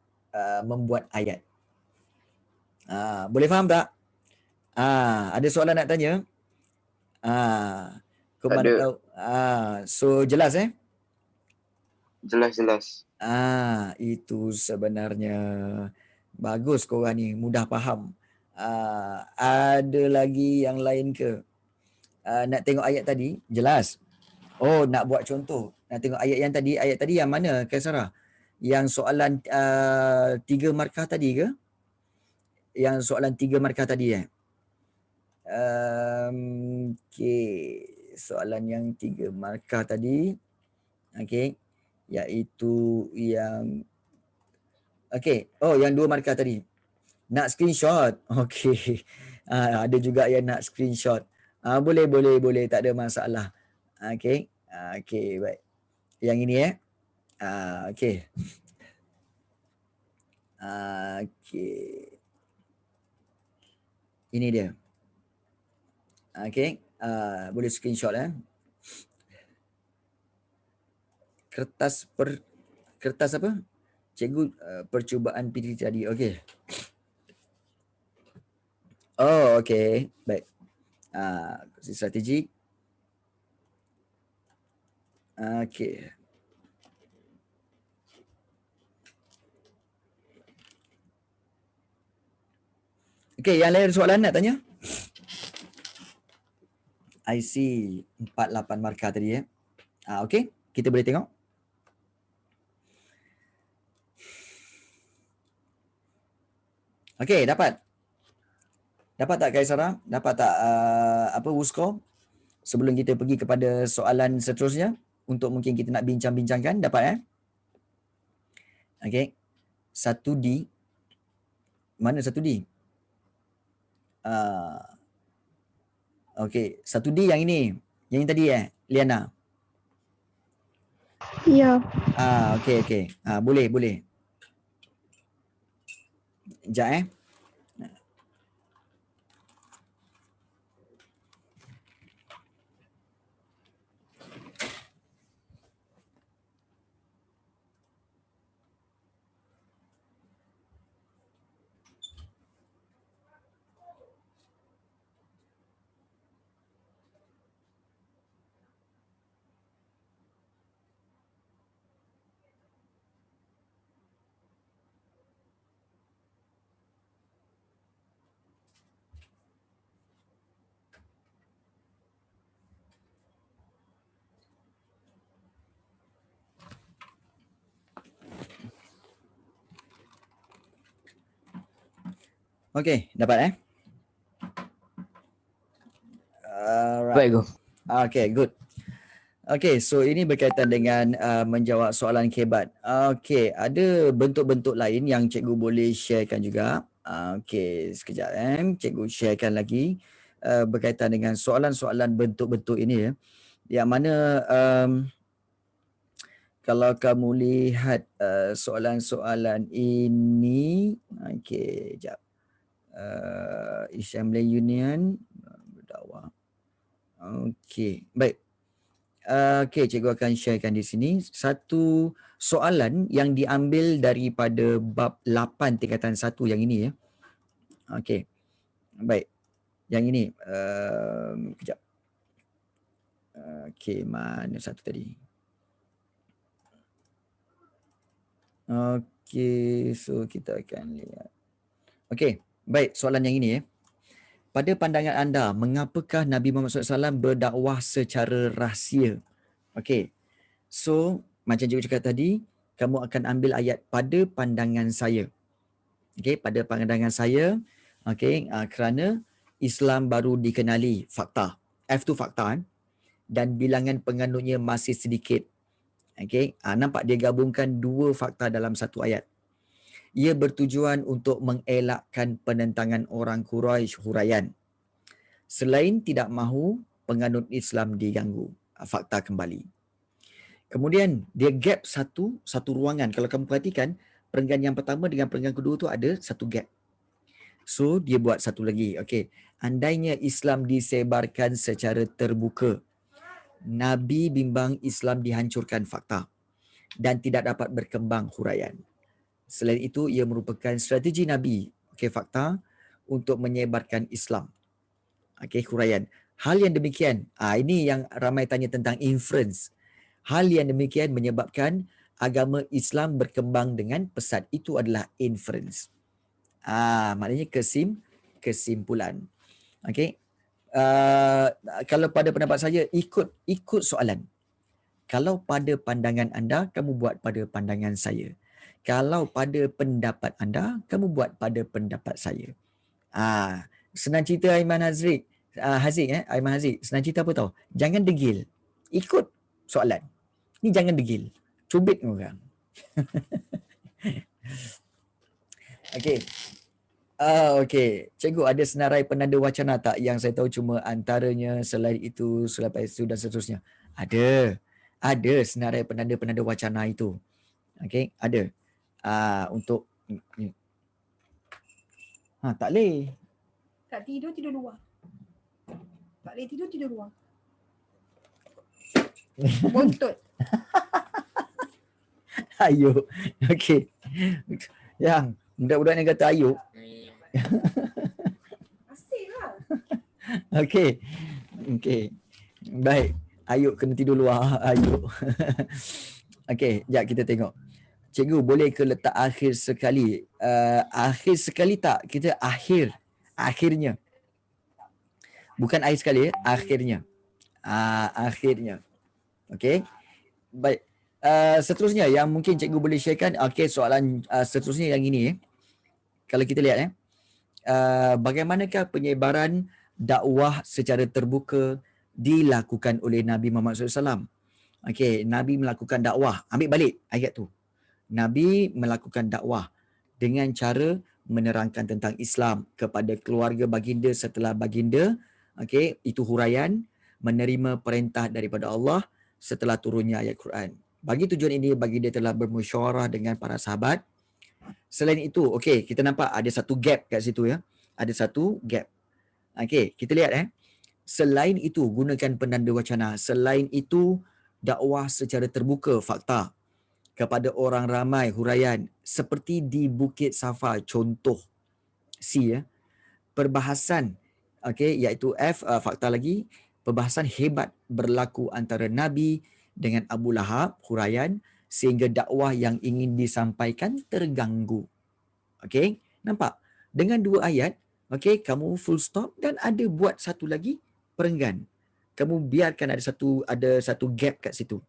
membuat ayat. Boleh faham tak? Ada soalan nak tanya? Kau mana tahu? So jelas Jelas. Itu sebenarnya bagus korang ni, mudah faham. Ada lagi yang lain ke? Nak tengok ayat tadi? Jelas. Oh, nak buat contoh. Nak tengok ayat yang tadi. Ayat tadi yang mana, Kaisara? Yang soalan 3 markah tadi ke? Yang soalan 3 markah tadi okey. Soalan yang 3 markah tadi. Okey. Iaitu yang okey. Oh, yang 2 markah tadi. Nak screenshot. Okey. Ada juga yang nak screenshot. Boleh. Tak ada masalah. Okey. Okey, baik. Yang ini okey. Okey. Ini dia. Okey, boleh screenshot Kertas apa? Cikgu percubaan PTT tadi. Okey. Oh, okey. Baik. Strategik. Okey. Okey, yang lain ada soalan nak tanya? IC 48 markah tadi okey, kita boleh tengok. Okey, dapat. Dapat tak Kaisara? Dapat tak Wusko? Sebelum kita pergi kepada soalan seterusnya untuk mungkin kita nak bincang-bincangkan, dapat Okey. 1D. Mana 1D? Okey, 1D yang ini. Yang ini tadi Liana. Ya. Okey. Boleh. Sekejap Okey, dapat Alright. Baik, Go. Okay, good. Okay, so ini berkaitan dengan menjawab soalan kebat. Okay, ada bentuk-bentuk lain yang cikgu boleh sharekan juga. Okay, sekejap cikgu sharekan lagi berkaitan dengan soalan-soalan bentuk-bentuk ini yang mana kalau kamu lihat soalan-soalan ini, okay, sekejap. Assembly Union berdakwah. Okey, baik. Okey, cikgu akan sharekan di sini satu soalan yang diambil daripada bab 8 tingkatan 1 yang ini Okey. Baik. Yang ini kejap. Okey, mana satu tadi? Okey, so kita akan lihat. Okey, baik, soalan yang ini Pada pandangan anda, mengapakah Nabi Muhammad SAW berdakwah secara rahsia? Okey. So, macam cikgu cakap tadi, kamu akan ambil ayat pada pandangan saya. Okey, pada pandangan saya, okey, kerana Islam baru dikenali fakta. F tu fakta dan bilangan penganutnya masih sedikit. Okey, nampak dia gabungkan dua fakta dalam satu ayat. Ia bertujuan untuk mengelakkan penentangan orang Quraisy huraian. Selain tidak mahu penganut Islam diganggu. Fakta kembali. Kemudian dia gap satu ruangan. Kalau kamu perhatikan, perenggan yang pertama dengan perenggan kedua tu ada satu gap. So dia buat satu lagi. Okey. Andainya Islam disebarkan secara terbuka, Nabi bimbang Islam dihancurkan fakta dan tidak dapat berkembang huraian. Selain itu, ia merupakan strategi Nabi, fakta, untuk menyebarkan Islam. Huraian. Hal yang demikian, ini yang ramai tanya tentang inference. Hal yang demikian menyebabkan agama Islam berkembang dengan pesat. Itu adalah inference. Maknanya kesimpulan. Okey. Kalau pada pendapat saya, ikut soalan. Kalau pada pandangan anda, kamu buat pada pandangan saya. Kalau pada pendapat anda, kamu buat pada pendapat saya. Senang cerita Aiman Haziq. Aiman Haziq. Senang cerita apa tahu? Jangan degil. Ikut soalan. Ni jangan degil. Cubit orang. Okey. Okey. Cikgu ada senarai penanda wacana tak yang saya tahu cuma antaranya selain itu, selepas itu dan seterusnya? Ada. Ada senarai penanda-penanda wacana itu. Okey, ada. Untuk tak boleh. Tak tidur, tidur luar. Tak boleh tidur, tidur luar. Bontot. Ayuk. Okey. Yang budak-budak ni kata ayuk. Asyik lah. Okey. Okey. Baik. Ayuk kena tidur luar. Ayuk. Okey, jap kita tengok. Cikgu boleh ke letak akhir sekali? Akhir sekali tak? Kita akhirnya. Bukan akhir sekali, akhirnya. Akhirnya. Okey. Baik. Seterusnya yang mungkin cikgu boleh sharekan, okey, soalan seterusnya yang ini. Kalau kita lihat bagaimanakah penyebaran dakwah secara terbuka dilakukan oleh Nabi Muhammad SAW? Okey, Nabi melakukan dakwah. Ambil balik ayat tu. Nabi melakukan dakwah dengan cara menerangkan tentang Islam kepada keluarga baginda setelah baginda, okey, itu huraian menerima perintah daripada Allah setelah turunnya ayat Quran. Bagi tujuan ini baginda telah bermusyawarah dengan para sahabat. Selain itu, okey, kita nampak ada satu gap kat situ ya. Ada satu gap. Okey, kita lihat Selain itu gunakan penanda wacana. Selain itu dakwah secara terbuka fakta kepada orang ramai huraian seperti di Bukit Safa, contoh C perbahasan, okey, iaitu F fakta lagi, perbahasan hebat berlaku antara Nabi dengan Abu Lahab huraian sehingga dakwah yang ingin disampaikan terganggu. Okey, nampak? Dengan dua ayat, okey, kamu full stop dan ada buat satu lagi perenggan. Kamu biarkan ada satu gap kat situ.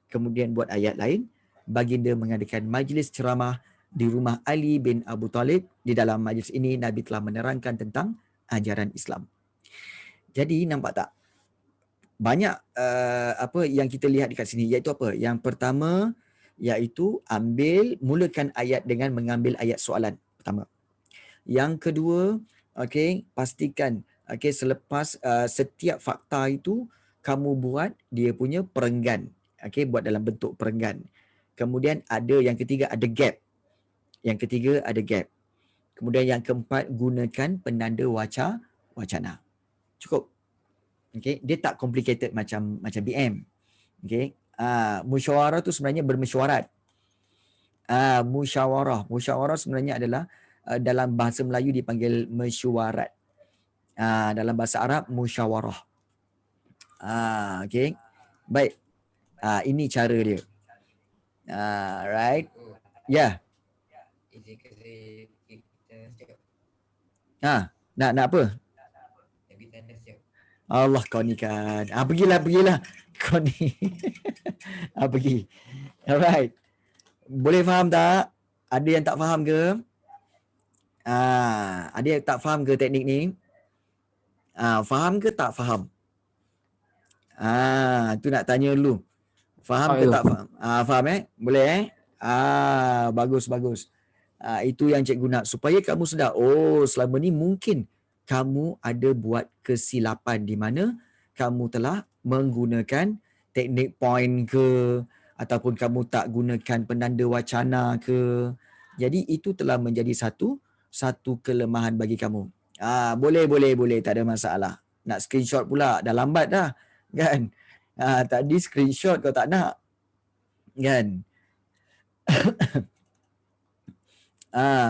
Kemudian buat ayat lain, baginda mengadakan majlis ceramah di rumah Ali bin Abu Talib. Di dalam majlis ini Nabi telah menerangkan tentang ajaran Islam. Jadi nampak tak? Banyak apa yang kita lihat dekat sini, iaitu apa? Yang pertama iaitu mulakan ayat dengan mengambil ayat soalan pertama. Yang kedua, okey, pastikan okey selepas setiap fakta itu kamu buat dia punya perenggan. Okey, buat dalam bentuk perenggan. Kemudian ada yang ketiga ada gap. Yang ketiga ada gap. Kemudian yang keempat gunakan penanda wacana. Cukup. Okey, dia tak complicated macam BM. Okey. Musyawarah tu sebenarnya bermesyuarat. Musyawarah sebenarnya adalah dalam bahasa Melayu dipanggil mesyuarat. Dalam bahasa Arab musyawarah. Okey. Baik. Ini cara dia. Right. Ya. Izinkan saya pergi tandas sekejap. Nak apa? Nak pergi tandas sekejap. Allah kau ni kan. Pergilah. Kau ni. Pergi. Alright. Boleh faham tak? Ada yang tak faham ke? Ada yang tak faham ke teknik ni? Faham ke tak faham? Tu nak tanya dulu. Faham ke tak faham? Faham Boleh bagus. Itu yang cikgu nak supaya kamu sedar. Oh, selama ni mungkin kamu ada buat kesilapan di mana kamu telah menggunakan teknik point ke ataupun kamu tak gunakan penanda wacana ke. Jadi itu telah menjadi satu kelemahan bagi kamu. Boleh, tak ada masalah. Nak screenshot pula, dah lambat dah. Kan? Tadi screenshot kau tak nak. Kan?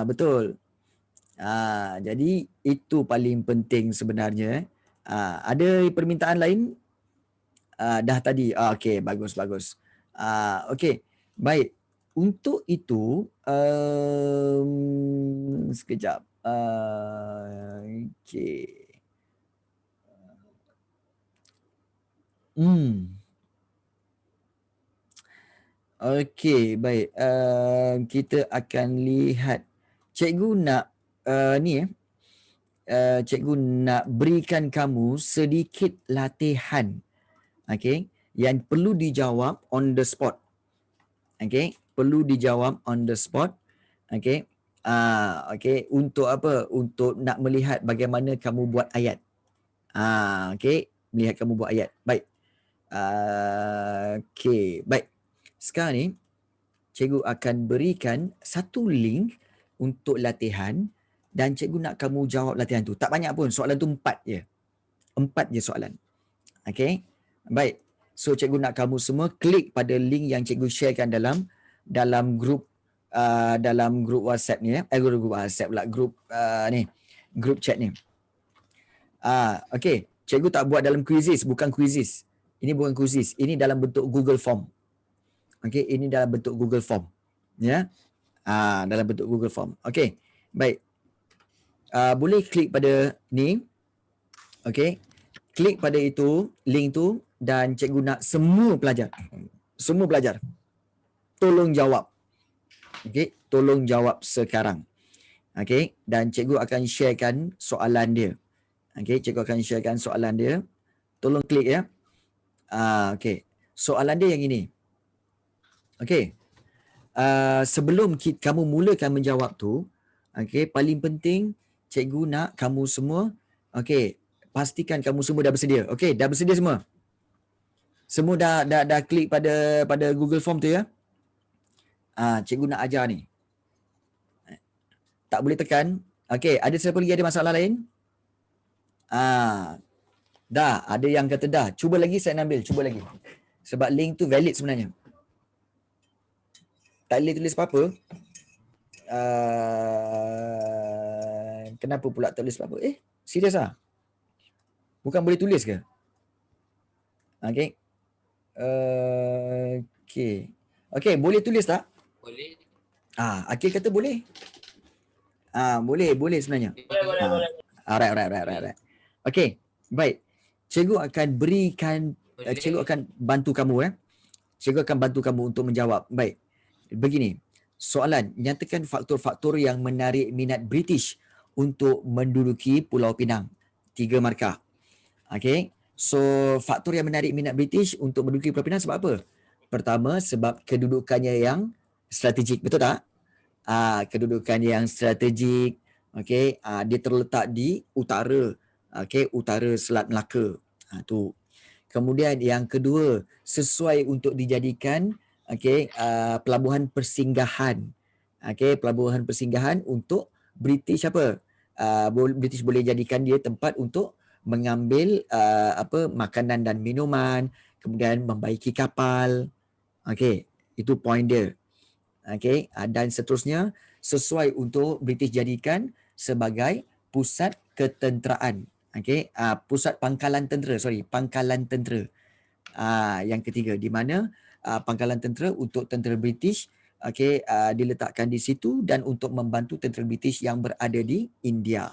Betul. Jadi itu paling penting sebenarnya. Ada permintaan lain? Dah tadi. Okey, bagus. Okey, baik. Untuk itu, sekejap. Okey. Okey, baik. Kita akan lihat. Cikgu nak cikgu nak berikan kamu sedikit latihan. Okey, yang perlu dijawab on the spot. Okey, perlu dijawab on the spot. Okey. Okey, untuk apa? Untuk nak melihat bagaimana kamu buat ayat. Okey, melihat kamu buat ayat. Baik. Okey, baik. Sekarang ni cikgu akan berikan satu link untuk latihan dan cikgu nak kamu jawab latihan tu. Tak banyak pun, soalan tu 4 je. 4 je soalan. Okey. Baik. So cikgu nak kamu semua klik pada link yang cikgu sharekan dalam grup WhatsApp ni grup WhatsApp pula, grup chat ni. Okey. Cikgu tak buat dalam quizzes, bukan quizzes. Ini bukan quizzes, ini dalam bentuk Google Form. Okey, ini dalam bentuk Google Form. Ya. Dalam bentuk Google Form. Okey. Baik. Boleh klik pada ni. Okey. Klik pada itu, link tu, dan cikgu nak semua pelajar tolong jawab. Okey, tolong jawab sekarang. Okey, dan cikgu akan sharekan soalan dia. Okey, cikgu akan sharekan soalan dia. Tolong klik ya. Okey. Soalan dia yang ini. Okey. Sebelum kamu mulakan menjawab tu, okey, paling penting cikgu nak kamu semua, okey, pastikan kamu semua dah bersedia. Okey, dah bersedia semua? Semua dah klik pada Google Form tu ya? Cikgu nak ajar ni. Tak boleh tekan. Okey, ada siapa lagi ada masalah lain? Dah, ada yang kata dah. Cuba lagi saya ambil, cuba lagi. Sebab link tu valid sebenarnya. Tak boleh tulis apa-apa. Kenapa pula tak tulis apa-apa? Serius ah? Bukan boleh tulis ke? Okey. Okey, boleh tulis tak? Boleh. Akil kata boleh. Boleh sebenarnya. Boleh. Alright. Okey, baik. Cikgu akan berikan, cikgu akan bantu kamu Cikgu akan bantu kamu untuk menjawab. Baik. Begini. Soalan, nyatakan faktor-faktor yang menarik minat British untuk menduduki Pulau Pinang. 3 markah. Okey. So, faktor yang menarik minat British untuk menduduki Pulau Pinang sebab apa? Pertama, sebab kedudukannya yang strategik. Betul tak? Kedudukannya yang strategik. Okey. Dia terletak di utara. Okey, utara Selat Melaka. Tu. Kemudian yang kedua, sesuai untuk dijadikan pelabuhan persinggahan. Okey, pelabuhan persinggahan untuk British apa? British boleh jadikan dia tempat untuk mengambil makanan dan minuman, kemudian membaiki kapal. Okey, itu point dia. Okey, dan seterusnya sesuai untuk British jadikan sebagai pusat ketenteraan. Okey, pusat pangkalan tentera, pangkalan tentera. Yang ketiga, di mana pangkalan tentera untuk tentera British diletakkan di situ dan untuk membantu tentera British yang berada di India.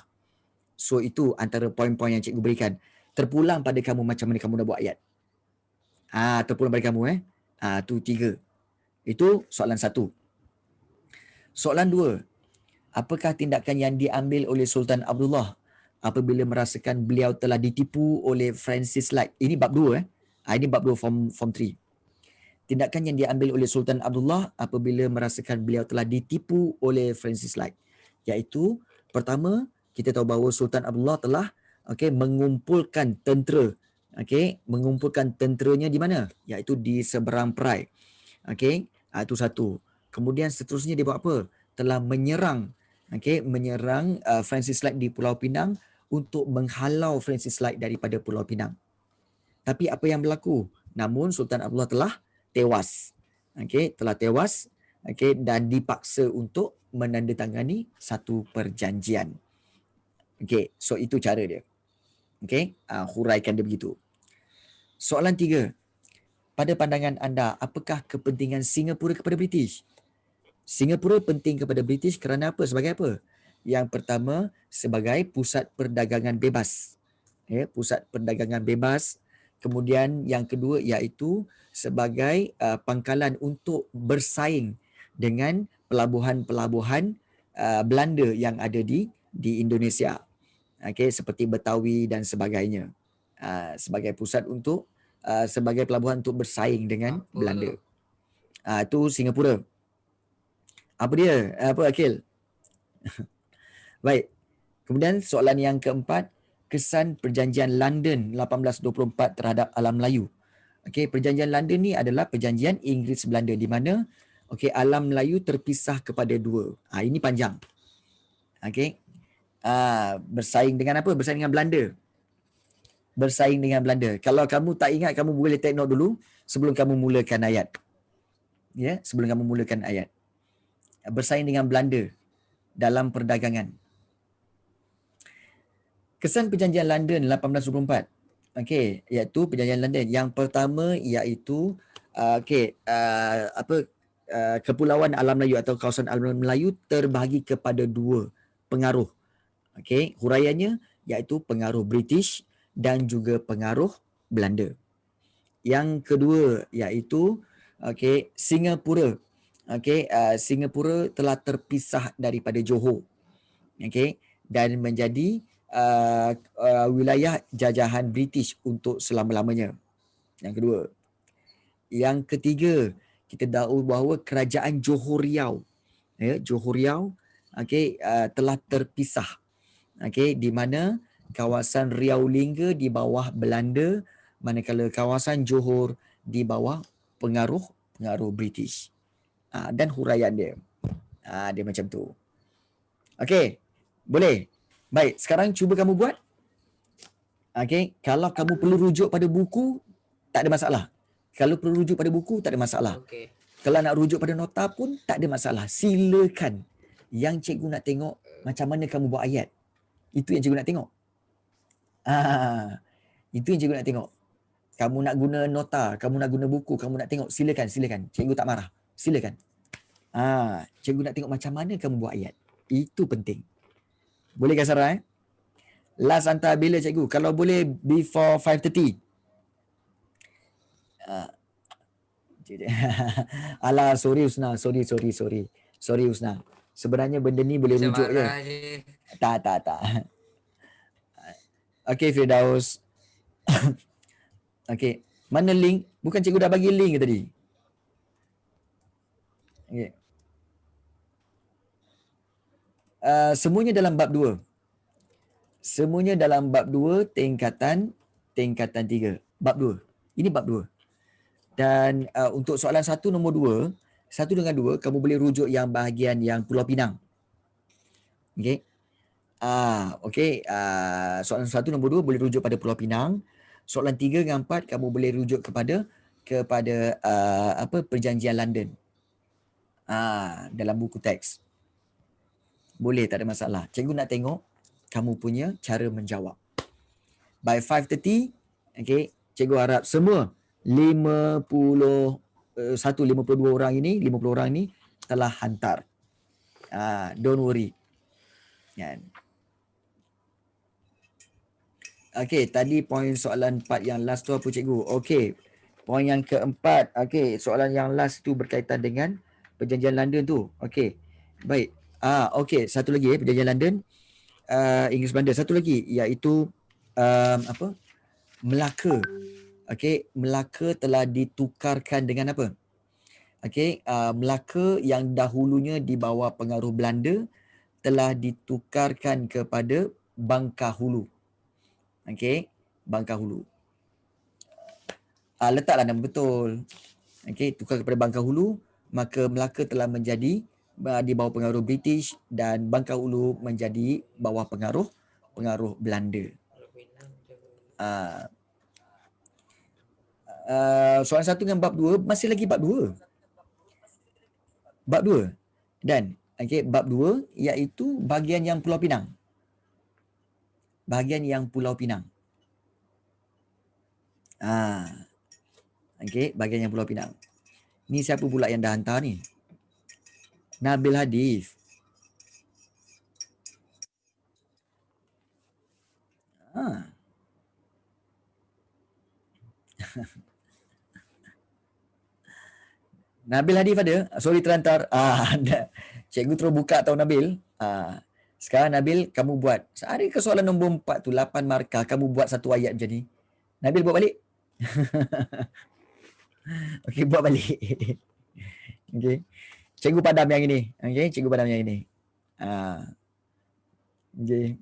So itu antara poin-poin yang cikgu berikan. Terpulang pada kamu macam mana kamu nak buat ayat. Terpulang pada kamu tu 3. Itu soalan 1. Soalan 2. Apakah tindakan yang diambil oleh Sultan Abdullah apabila merasakan beliau telah ditipu oleh Francis Light? Ini bab 2 Ini bab 2 form 3. Tindakan yang diambil oleh Sultan Abdullah apabila merasakan beliau telah ditipu oleh Francis Light. Iaitu pertama, kita tahu bahawa Sultan Abdullah telah mengumpulkan tentera. Mengumpulkan tenteranya di mana? Iaitu di seberang perai. Itu satu. Kemudian seterusnya dia buat apa? Telah menyerang Francis Light di Pulau Pinang untuk menghalau Francis Light daripada Pulau Pinang. Tapi apa yang berlaku? Namun Sultan Abdullah telah tewas. Telah tewas dan dipaksa untuk menandatangani satu perjanjian. So itu cara dia. Huraikan dia begitu. Soalan 3. Pada pandangan anda, apakah kepentingan Singapura kepada British? Singapura penting kepada British kerana apa? Sebagai apa? Yang pertama, sebagai pusat perdagangan bebas. Pusat perdagangan bebas. Kemudian yang kedua iaitu sebagai pangkalan untuk bersaing dengan pelabuhan-pelabuhan Belanda yang ada di Indonesia. Seperti Betawi dan sebagainya. Sebagai pusat untuk sebagai pelabuhan untuk bersaing dengan Belanda. Itu Singapura. Apa dia? Apa Akil? Baik. Kemudian soalan yang keempat, kesan perjanjian London 1824 terhadap alam Melayu. Okey, perjanjian London ni adalah perjanjian Inggeris Belanda di mana okey alam Melayu terpisah kepada dua. Ini panjang. Okey. Bersaing dengan apa? Bersaing dengan Belanda. Bersaing dengan Belanda. Kalau kamu tak ingat, kamu boleh take note dulu sebelum kamu mulakan ayat. Ya, sebelum kamu mulakan ayat. Bersaing dengan Belanda dalam perdagangan. Kesan perjanjian London 1824. Okey, iaitu perjanjian London. Yang pertama iaitu kepulauan alam Melayu atau kawasan alam Melayu terbahagi kepada dua pengaruh. Okey, huraiannya iaitu pengaruh British dan juga pengaruh Belanda. Yang kedua iaitu Singapura. Singapura telah terpisah daripada Johor. Dan menjadi wilayah jajahan British untuk selama-lamanya. Yang kedua. Yang ketiga, kita tahu bahawa kerajaan Johor Riau, Johor Riau telah terpisah. Di mana kawasan Riau Lingga di bawah Belanda, manakala kawasan Johor di bawah pengaruh British. Dan huraian dia. Dia macam tu. Okey, boleh. Baik, sekarang cuba kamu buat. Kalau kamu perlu rujuk pada buku, tak ada masalah. Kalau perlu rujuk pada buku, tak ada masalah. Okey. Kalau nak rujuk pada nota pun, tak ada masalah. Silakan. Yang cikgu nak tengok, macam mana kamu buat ayat. Itu yang cikgu nak tengok. Itu yang cikgu nak tengok. Kamu nak guna nota, kamu nak guna buku, kamu nak tengok, silakan. Cikgu tak marah. Silakan. Cikgu nak tengok macam mana kamu buat ayat. Itu penting. Boleh kan Sarah? Last hantar bila cikgu? Kalau boleh before 5:30. Alah, sorry Usna. Sorry Usna. Sebenarnya benda ni boleh rujuk je. Tak. Okey Firdaus. Okey. Mana link? Bukan cikgu dah bagi link ke tadi? Okey. Semuanya dalam bab 2. Semuanya dalam bab 2 tingkatan 3. Bab 2. Ini bab 2. Dan untuk soalan 1 nombor 2, 1 dengan 2 kamu boleh rujuk yang bahagian yang Pulau Pinang. Okey. Soalan 1 nombor 2 boleh rujuk pada Pulau Pinang. Soalan 3 dengan 4 kamu boleh rujuk kepada perjanjian London. Dalam buku teks. Boleh, tak ada masalah. Cikgu nak tengok kamu punya cara menjawab. By 5:30, cikgu harap semua 52 orang ini telah hantar. Don't worry. Kan? Tadi poin soalan 4 yang last tu apa cikgu? Poin yang keempat. Soalan yang last tu berkaitan dengan perjanjian London tu. Baik. Satu lagi perjanjian London, Inggeris Belanda. Satu lagi iaitu Melaka. Melaka telah ditukarkan dengan apa? Melaka yang dahulunya di bawah pengaruh Belanda telah ditukarkan kepada Bangkahulu. Bangkahulu. Letaklah nama betul. Tukar kepada Bangkahulu, maka Melaka telah menjadi di bawah pengaruh British dan Bangkahulu menjadi bawah pengaruh Belanda. Soalan 1 dengan bab 2 masih lagi bab 2. Bab 2. Dan bab 2 iaitu bahagian yang Pulau Pinang. Bahagian yang Pulau Pinang. Bahagian yang Pulau Pinang. Ni siapa pula yang dah hantar ni? Nabil Hadif. Nabil Hadif ada? Sorry terhantar. Cikgu terus buka tahu Nabil. Sekarang Nabil kamu buat. Ada ke soalan nombor 4 tu 8 markah kamu buat satu ayat macam ni. Nabil buat balik. Okey, buat balik. Okey. Cikgu padam yang ini. Cikgu padam yang ini. Okey.